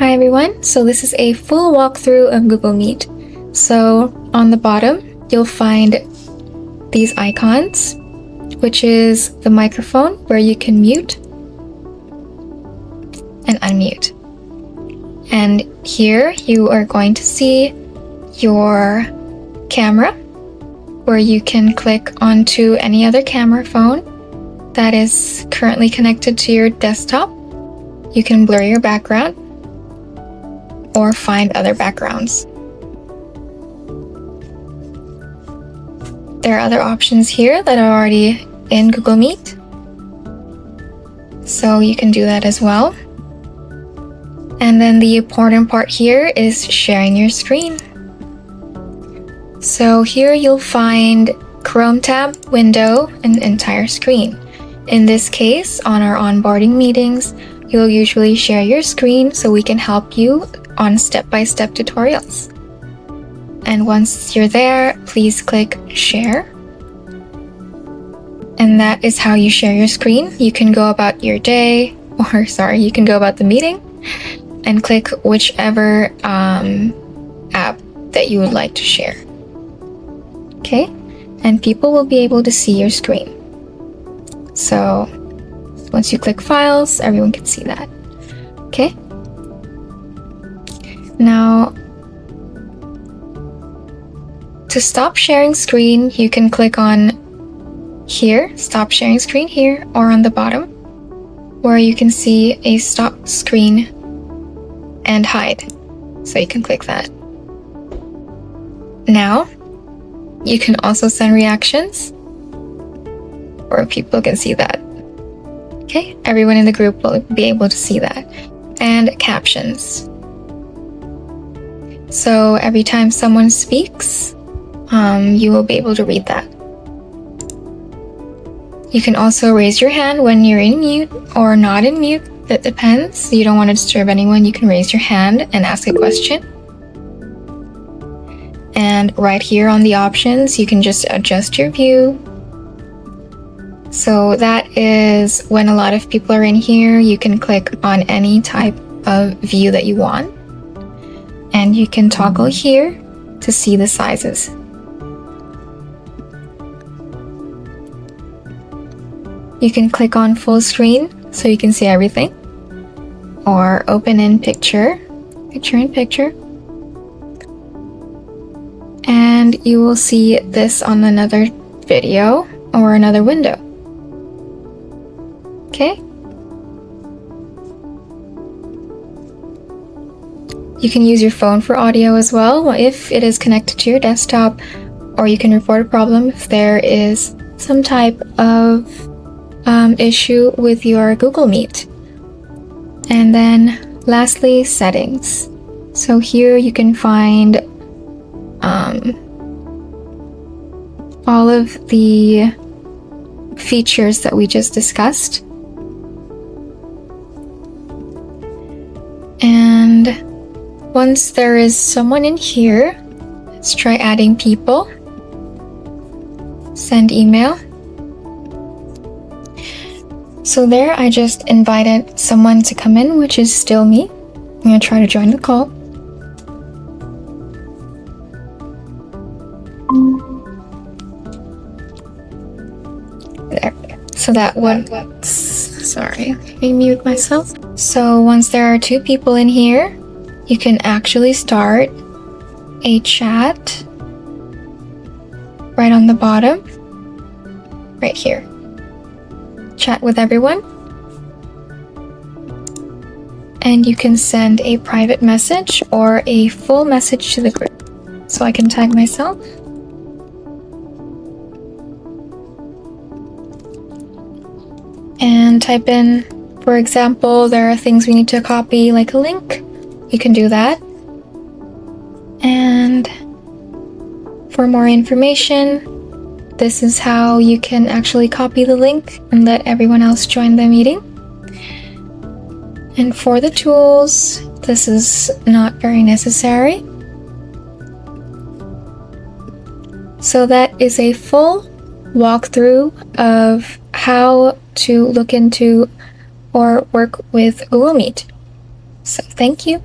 Hi everyone, so this is a full walkthrough of Google Meet. So on the bottom, you'll find these icons, which is the microphone where you can mute and unmute. And here you are going to see your camera, where you can click onto any other camera phone that is currently connected to your desktop. You can blur your background or find other backgrounds. There are other options here that are already in Google Meet, so you can do that as well. And then the important part here is sharing your screen. So here you'll find Chrome tab, window, and entire screen. In this case, on our onboarding meetings, you'll usually share your screen so we can help you on step-by-step tutorials. And once you're there, please click share. And that is how you share your screen. You can go about your day, you can go about the meeting and click whichever app that you would like to share. Okay, and people will be able to see your screen. So once you click files, everyone can see that. Okay. Now, to stop sharing screen, you can click on here, stop sharing screen here, or on the bottom, where you can see a stop screen and hide. So you can click that. Now, you can also send reactions, or people can see that. Okay, everyone in the group will be able to see that. And captions. So every time someone speaks, you will be able to read that. You can also raise your hand when you're in mute or not in mute. That depends. You don't want to disturb anyone. You can raise your hand and ask a question. And right here on the options, you can just adjust your view. So that is when a lot of people are in here, you can click on any type of view that you want. And you can toggle here to see the sizes. You can click on full screen so you can see everything, or open in picture in picture. And you will see this on another video or another window. Okay? You can use your phone for audio as well if it is connected to your desktop, or you can report a problem if there is some type of issue with your Google Meet. And then lastly, settings. So here you can find all of the features that we just discussed. And once there is someone in here, let's try adding people. Send email. So there, I just invited someone to come in, which is still me. I'm going to try to join the call. There. So that one, sorry, let me mute myself. So once there are two people in here, you can actually start a chat right on the bottom, right here. Chat with everyone. And you can send a private message or a full message to the group. So I can tag myself. And type in, for example, there are things we need to copy, like a link. You can do that. And for more information, this is how you can actually copy the link and let everyone else join the meeting. And for the tools, this is not very necessary. So that is a full walkthrough of how to look into or work with Google Meet. So thank you.